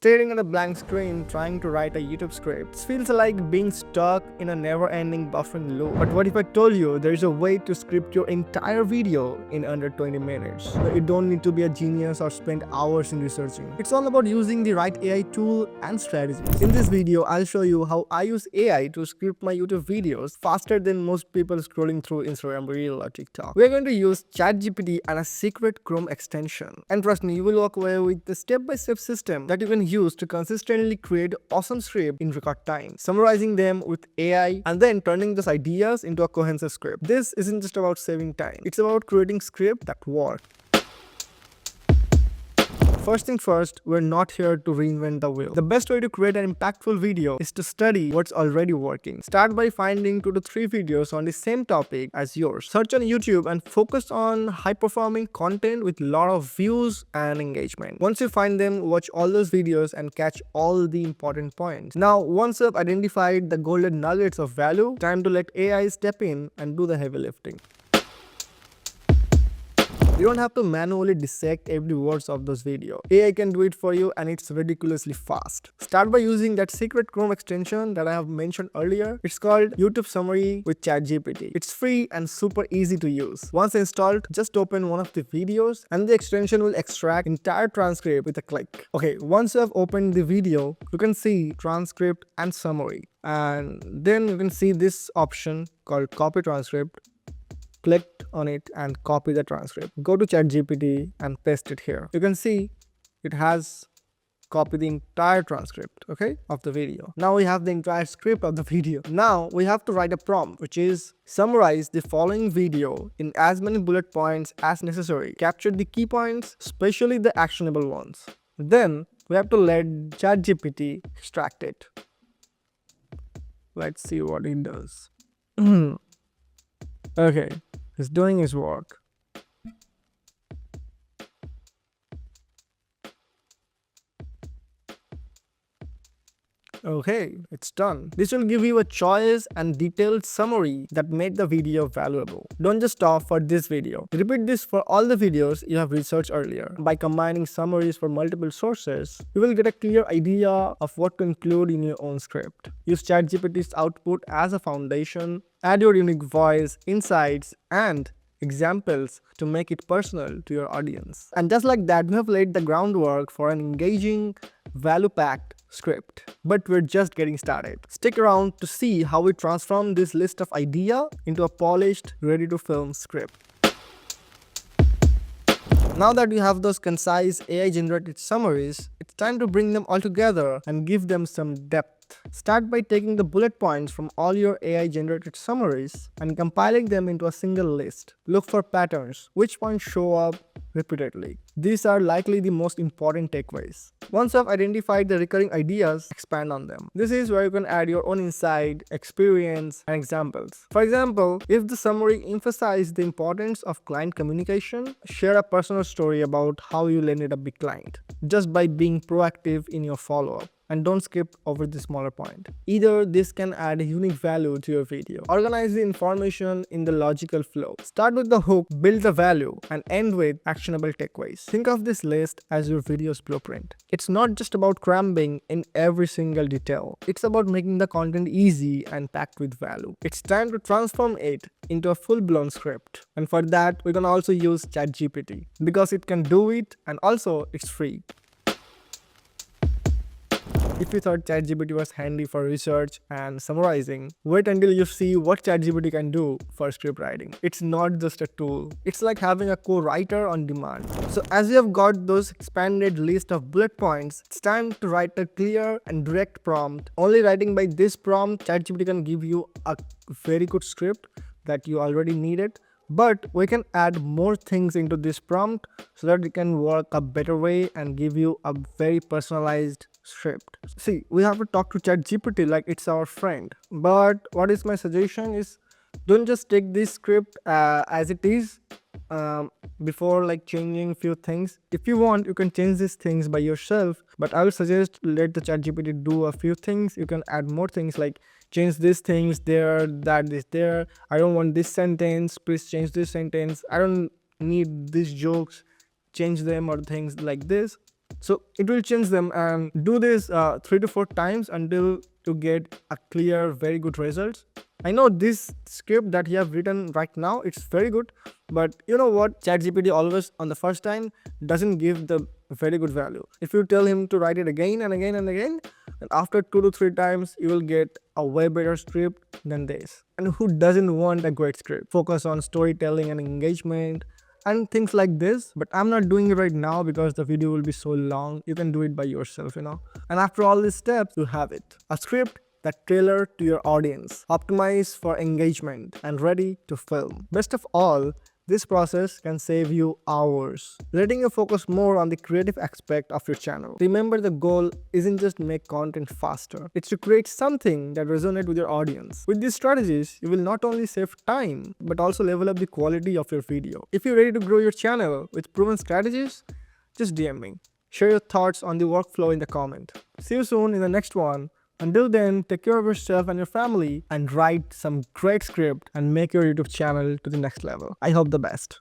Staring at a blank screen trying to write a YouTube script feels like being stuck in a never-ending buffering loop. But what if I told you there is a way to script your entire video in under 20 minutes? You don't need to be a genius or spend hours in researching. It's all about using the right AI tool and strategies. In this video, I'll show you how I use AI to script my YouTube videos faster than most people scrolling through Instagram Reel or TikTok. We're going to use ChatGPT and a secret Chrome extension. And trust me, you will walk away with the step-by-step system that you can use to consistently create awesome scripts in record time, summarizing them with AI and then turning those ideas into a cohesive script. This isn't just about saving time, it's about creating scripts that work. First thing first, we're not here to reinvent the wheel. The best way to create an impactful video is to study what's already working. Start by finding 2 to 3 videos on the same topic as yours. Search on YouTube and focus on high-performing content with a lot of views and engagement. Once you find them, watch all those videos and catch all the important points. Now, once you've identified the golden nuggets of value, time to let AI step in and do the heavy lifting. You don't have to manually dissect every word of those videos. AI can do it for you and it's ridiculously fast. Start by using that secret Chrome extension that I have mentioned earlier. It's called YouTube Summary with ChatGPT. It's free and super easy to use. Once installed, just open one of the videos and the extension will extract entire transcript with a click. Okay, once you have opened the video, you can see transcript and summary. And then you can see this option called copy transcript. Click on it and copy the transcript. Go to ChatGPT and paste it here. You can see it has copied the entire transcript, okay, of the video. Now we have the entire script of the video. Now we have to write a prompt, which is summarize the following video in as many bullet points as necessary. Capture the key points, especially the actionable ones. Then we have to let ChatGPT extract it. Let's see what it does. Okay, it's doing his work. Okay, it's done. This will give you a choice and detailed summary that made the video valuable. Don't just stop for this video. Repeat this for all the videos you have researched earlier. By combining summaries for multiple sources, you will get a clear idea of what to include in your own script. Use ChatGPT's output as a foundation. Add your unique voice, insights, and examples to make it personal to your audience. And just like that, we have laid the groundwork for an engaging, value-packed script. But we're just getting started. Stick around to see how we transform this list of ideas into a polished, ready-to-film script. Now that you have those concise AI-generated summaries, it's time to bring them all together and give them some depth. Start by taking the bullet points from all your AI-generated summaries and compiling them into a single list. Look for patterns. Which points show up repeatedly? These are likely the most important takeaways. Once you have identified the recurring ideas, expand on them. This is where you can add your own insight, experience, and examples. For example, if the summary emphasizes the importance of client communication, share a personal story about how you landed a big client, just by being proactive in your follow-up. And don't skip over the smaller point. Either this can add a unique value to your video. Organize the information in the logical flow. Start with the hook, build the value, and end with actionable takeaways. Think of this list as your video's blueprint. It's not just about cramming in every single detail. It's about making the content easy and packed with value. It's time to transform it into a full-blown script. And for that, we can also use ChatGPT because it can do it and also it's free. If you thought ChatGPT was handy for research and summarizing, wait until you see what ChatGPT can do for script writing. It's not just a tool. It's like having a co-writer on demand. So as you have got those expanded list of bullet points, it's time to write a clear and direct prompt. Only writing by this prompt, ChatGPT can give you a very good script that you already needed. But we can add more things into this prompt so that it can work a better way and give you a very personalized script. See, we have to talk to ChatGPT like it's our friend. But what is my suggestion is, don't just take this script as it is before like changing few things. If you want, you can change these things by yourself. But I would suggest let the ChatGPT do a few things. You can add more things like change these things there, that is there. I don't want this sentence, please change this sentence. I don't need these jokes, change them, or things like this. So it will change them, and do this 3 to 4 times until you get a clear, very good results. I know this script that you have written right now, it's very good, but you know what? ChatGPT always on the first time doesn't give the very good value. If you tell him to write it again and again and again, and after 2 to 3 times, you will get a way better script than this. And who doesn't want a great script? Focus on storytelling and engagement and things like this, but I'm not doing it right now because the video will be so long. You can do it by yourself, and after all these steps, you have it, a script that tailored to your audience, optimized for engagement, and ready to film. Best of all, this process can save you hours, letting you focus more on the creative aspect of your channel. Remember, the goal isn't just make content faster, it's to create something that resonates with your audience. With these strategies, you will not only save time, but also level up the quality of your video. If you're ready to grow your channel with proven strategies, just DM me. Share your thoughts on the workflow in the comment. See you soon in the next one. Until then, take care of yourself and your family and write some great script and make your YouTube channel to the next level. I hope the best.